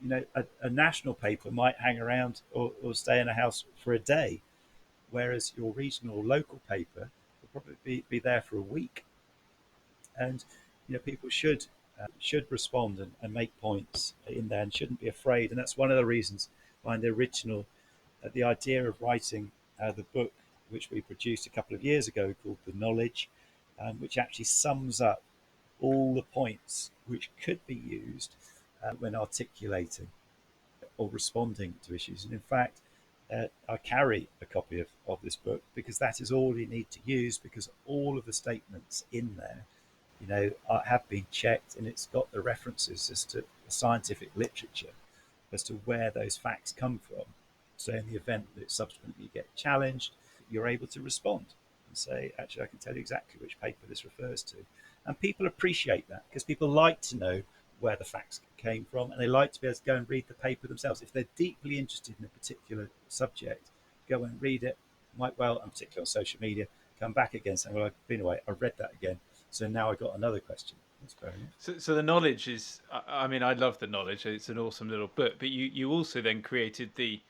a national paper might hang around or stay in a house for a day, whereas your regional or local paper will probably be there for a week. And people should respond and make points in there and shouldn't be afraid. And that's one of the reasons behind the original, the idea of writing the book which we produced a couple of years ago called The Knowledge, which actually sums up all the points which could be used when articulating or responding to issues. And in fact, I carry a copy of this book because that is all you need to use, because all of the statements in there, have been checked, and it's got the references as to the scientific literature as to where those facts come from. So in the event that subsequently you get challenged, you're able to respond and say, actually, I can tell you exactly which paper this refers to. And people appreciate that because people like to know where the facts came from, and they like to be able to go and read the paper themselves. If they're deeply interested in a particular subject, go and read it. Might well, and particularly on social media, come back again saying, well, I've been away, I read that again. So now I got another question. That's fair enough. So the knowledge is, I mean, I love the knowledge. It's an awesome little book. But you also then created the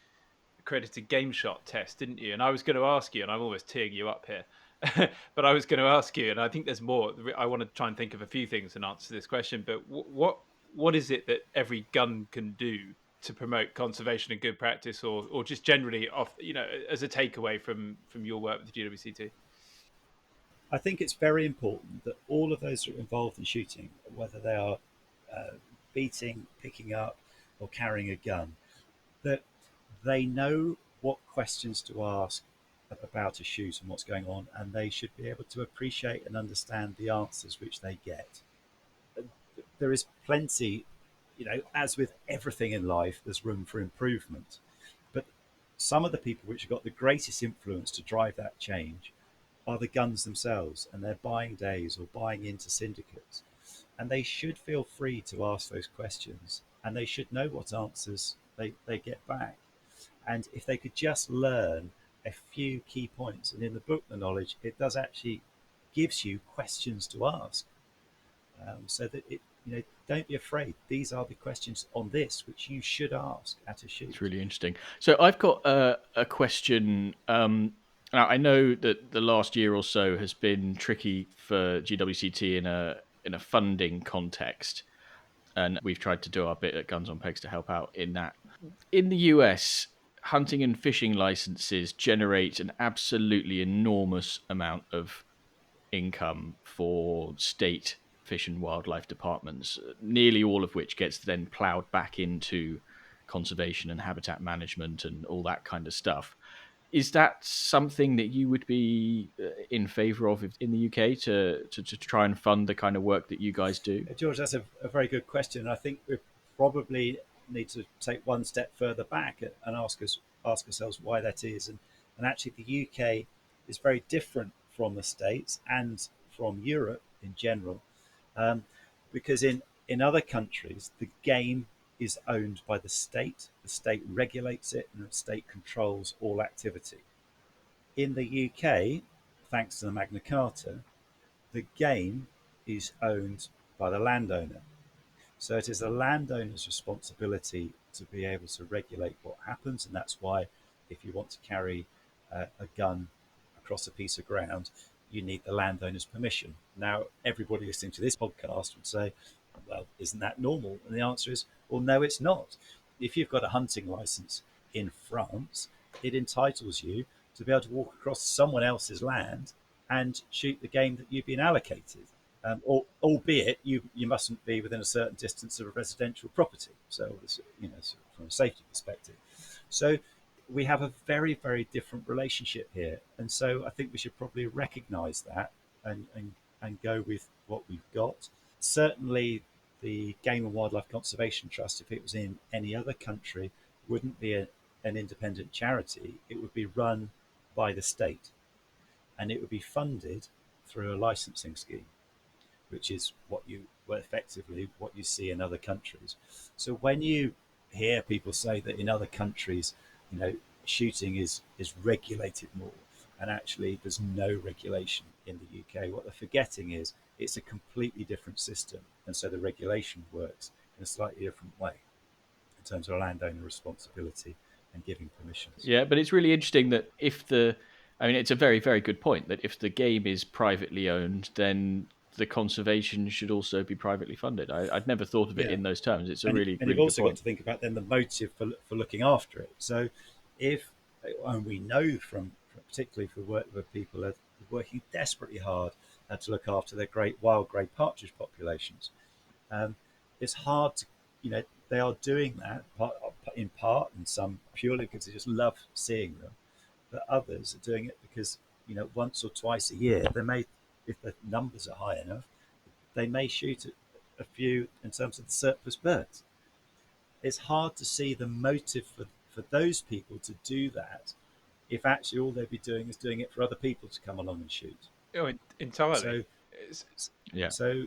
accredited game shot test, didn't you? And I was going to ask you, and I'm almost teeing you up here, but I was going to ask you, and I think there's more. I want to try and think of a few things and answer this question. But what is it that every gun can do to promote conservation and good practice, or just generally off, as a takeaway from your work with the GWCT? I think it's very important that all of those who are involved in shooting, whether they are uh, beating, picking up, or carrying a gun, that they know what questions to ask about a shoot and what's going on, and they should be able to appreciate and understand the answers which they get. There is plenty, as with everything in life, there's room for improvement. But some of the people which have got the greatest influence to drive that change are the guns themselves and their buying days or buying into syndicates. And they should feel free to ask those questions, and they should know what answers they get back. And if they could just learn a few key points, and in the book, The Knowledge, it does actually gives you questions to ask, so that don't be afraid. These are the questions on this which you should ask at a It's shoot. really interesting. So I've got a question. Now I know that the last year or so has been tricky for GWCT in a funding context, and we've tried to do our bit at Guns on Pegs to help out in that. In the US, hunting and fishing licenses generate an absolutely enormous amount of income for state fish and wildlife departments, nearly all of which gets then ploughed back into conservation and habitat management and all that kind of stuff. Is that something that you would be in favour of in the UK to try and fund the kind of work that you guys do? George, that's a very good question. I think we probably need to take one step further back and ask ourselves why that is. And actually, the UK is very different from the States and from Europe in general, um, because in other countries, the game is owned by the state. The state regulates it, and the state controls all activity. In the UK, thanks to the Magna Carta, the game is owned by the landowner. So it is the landowner's responsibility to be able to regulate what happens, and that's why if you want to carry a gun across a piece of ground, you need the landowner's permission. Now, everybody listening to this podcast would say, well, isn't that normal? And the answer is, well, no, it's not. If you've got a hunting license in France, it entitles you to be able to walk across someone else's land and shoot the game that you've been allocated. Albeit you mustn't be within a certain distance of a residential property. So, from a safety perspective. So we have a very, very different relationship here. And so I think we should probably recognise that and go with what we've got. Certainly, the Game and Wildlife Conservation Trust, if it was in any other country, wouldn't be an independent charity. It would be run by the state, and it would be funded through a licensing scheme, which is effectively what you see in other countries. So when you hear people say that in other countries, shooting is regulated more, and actually there's no regulation in the UK, what they're forgetting is it's a completely different system, and so the regulation works in a slightly different way in terms of landowner responsibility and giving permissions. Yeah, but it's really interesting that I mean, it's a very, very good point that if the game is privately owned, then the conservation should also be privately funded. I'd never thought of it Yeah, in those terms. It's a and really, you've really good also got point. to think about then the motive for looking after it. So if and we know from particularly for work with people that are working desperately hard to look after their great wild grey partridge populations, um, it's hard to, they are doing that in part, and some purely because they just love seeing them, but others are doing it because once or twice a year they may, if the numbers are high enough, they may shoot a few in terms of the surplus birds. It's hard to see the motive for those people to do that if actually all they'd be doing is doing it for other people to come along and shoot. Oh, entirely. So It's, Yeah. so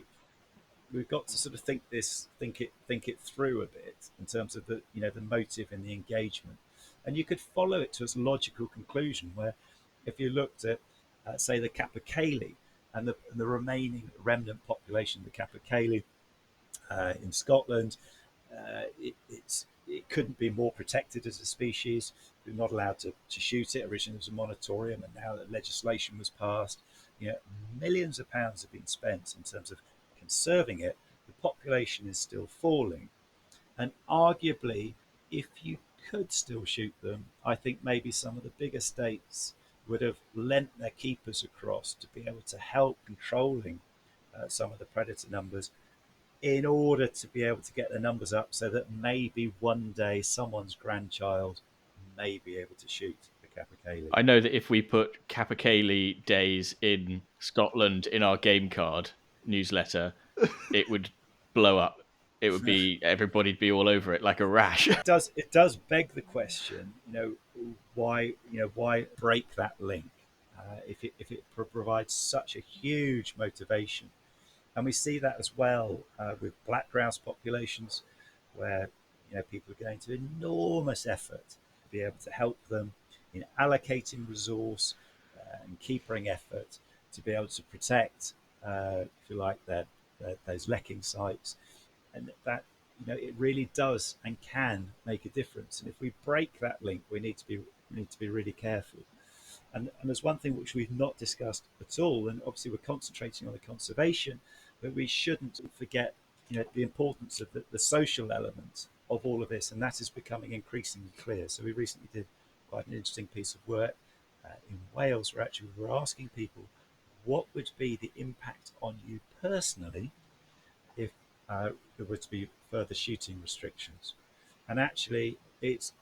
we've got to sort of think it through a bit in terms of the motive and the engagement, and you could follow it to its logical conclusion where if you looked at say the capercaillie and the remaining remnant population of the capercaillie in Scotland, it couldn't be more protected as a species. We're not allowed to shoot it. Originally, it was a moratorium, and now that legislation was passed, millions of pounds have been spent in terms of conserving it. The population is still falling, and arguably, if you could still shoot them, I think maybe some of the bigger states would have lent their keepers across to be able to help controlling some of the predator numbers in order to be able to get the numbers up so that maybe one day someone's grandchild may be able to shoot the capercaillie. I know that if we put Capercaillie days in Scotland in our game card newsletter, it would blow up. It would be everybody'd be all over it like a rash. It does beg the question, why break that link if it provides such a huge motivation. And we see that as well with black grouse populations, where people are going to enormous effort to be able to help them in allocating resource and keeping effort to be able to protect, if you like, those lekking sites, and that it really does and can make a difference. And if we break that link, we need to be really careful. And there's one thing which we've not discussed at all, and obviously we're concentrating on the conservation, but we shouldn't forget, the importance of the social element of all of this, and that is becoming increasingly clear. So we recently did quite an interesting piece of work in Wales, where actually we were asking people what would be the impact on you personally if there were to be further shooting restrictions. And actually, it's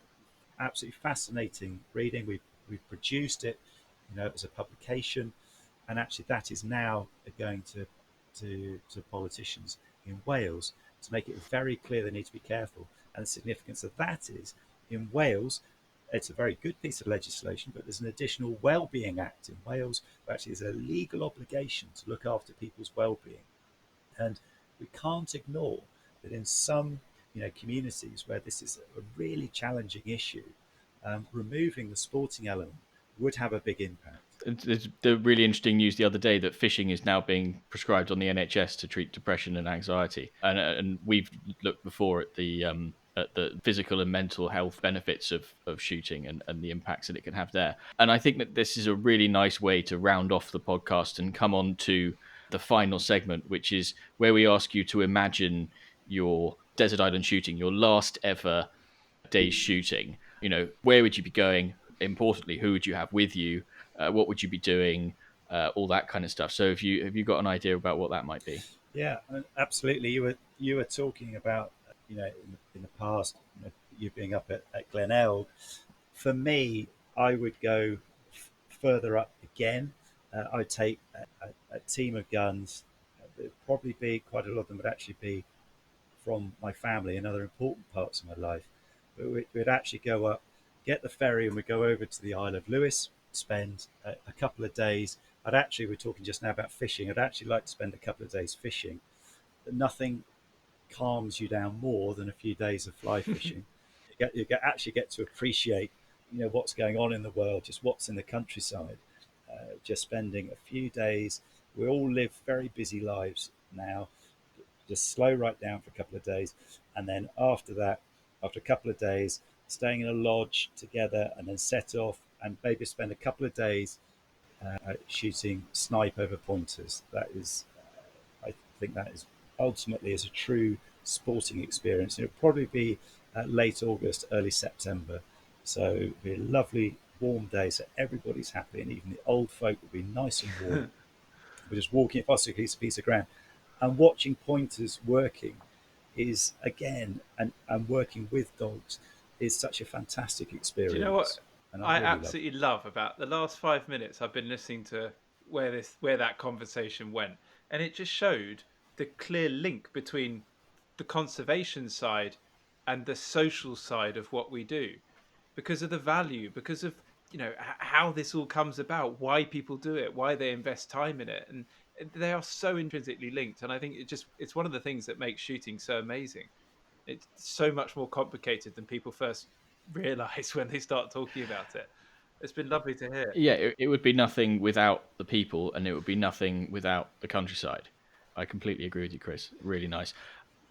absolutely fascinating reading. We've produced it, as a publication, and actually that is now going to politicians in Wales to make it very clear they need to be careful. And the significance of that is in Wales, it's a very good piece of legislation, but there's an additional Wellbeing Act in Wales, where actually there's a legal obligation to look after people's well-being. And we can't ignore that in some communities where this is a really challenging issue, removing the sporting element would have a big impact. There's the really interesting news the other day that fishing is now being prescribed on the NHS to treat depression and anxiety, and we've looked before at the physical and mental health benefits of shooting and the impacts that it can have there. And I think that this is a really nice way to round off the podcast and come on to the final segment, which is where we ask you to imagine your desert island shooting, your last ever day's shooting. Where would you be going? Importantly, who would you have with you? What would you be doing? All that kind of stuff. So, have you got an idea about what that might be? Yeah, absolutely. You were talking about in the past, you being up at Glenelg. For me, I would go further up again. I'd take a team of guns. There'd probably be quite a lot of them would actually be from my family and other important parts of my life. But we'd actually go up, get the ferry, and we'd go over to the Isle of Lewis, spend a couple of days. We're talking just now about fishing. I'd actually like to spend a couple of days fishing. But nothing calms you down more than a few days of fly fishing. Actually get to appreciate, what's going on in the world, just what's in the countryside. Just spending a few days. We all live very busy lives now. Just slow right down for a couple of days And then after that, after a couple of days, staying in a lodge together, and then set off and maybe spend a couple of days shooting snipe over pointers. That is, I think that is ultimately is a true sporting experience. It'll probably be late August, early September. So it'll be a lovely warm day, so everybody's happy, and even the old folk will be nice and warm. We're just walking across a piece of ground and watching pointers working is again, and working with dogs is such a fantastic Do you know what experience, and I I really love it. absolutely love about the last 5 minutes? I've been listening to where that conversation went, and it just showed the clear link between the conservation side and the social side of what we do, because of the value, because of how this all comes about, why people do it, why they invest time in it, and they are so intrinsically linked. And I think it's one of the things that makes shooting so amazing. It's so much more complicated than people first realize when they start talking about it. It's been lovely to hear. Yeah, it would be nothing without the people, and it would be nothing without the countryside. I completely agree with you, Chris. Really nice.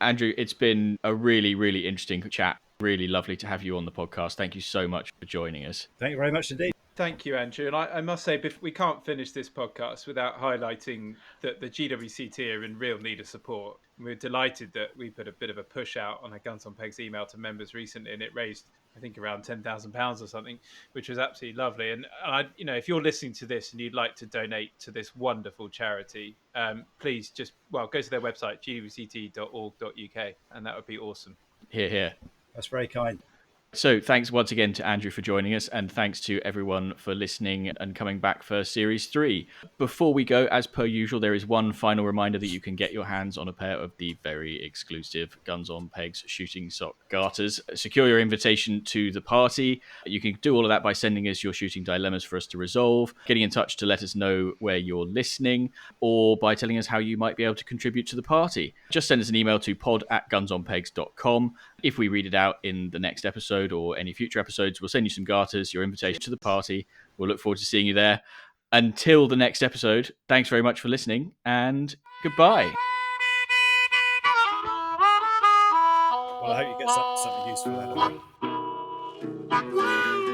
Andrew, it's been a really, really interesting chat. Really lovely to have you on the podcast. Thank you so much for joining us. Thank you very much indeed. Thank you, Andrew. And I must say, we can't finish this podcast without highlighting that the GWCT are in real need of support. And we're delighted that we put a bit of a push out on a Guns on Pegs email to members recently, and it raised, I think, around £10,000 or something, which was absolutely lovely. And if you're listening to this and you'd like to donate to this wonderful charity, please just go to their website, gwct.org.uk, and that would be awesome. Hear, hear. That's very kind. So thanks once again to Andrew for joining us, and thanks to everyone for listening and coming back for Series 3. Before we go, as per usual, there is one final reminder that you can get your hands on a pair of the very exclusive Guns on Pegs shooting sock garters. Secure your invitation to the party. You can do all of that by sending us your shooting dilemmas for us to resolve, getting in touch to let us know where you're listening, or by telling us how you might be able to contribute to the party. Just send us an email to pod@gunsonpegs.com. If we read it out in the next episode or any future episodes, we'll send you some garters, your invitation to the party. We'll look forward to seeing you there. Until the next episode, thanks very much for listening, and goodbye. Well, I hope you get something useful out of it.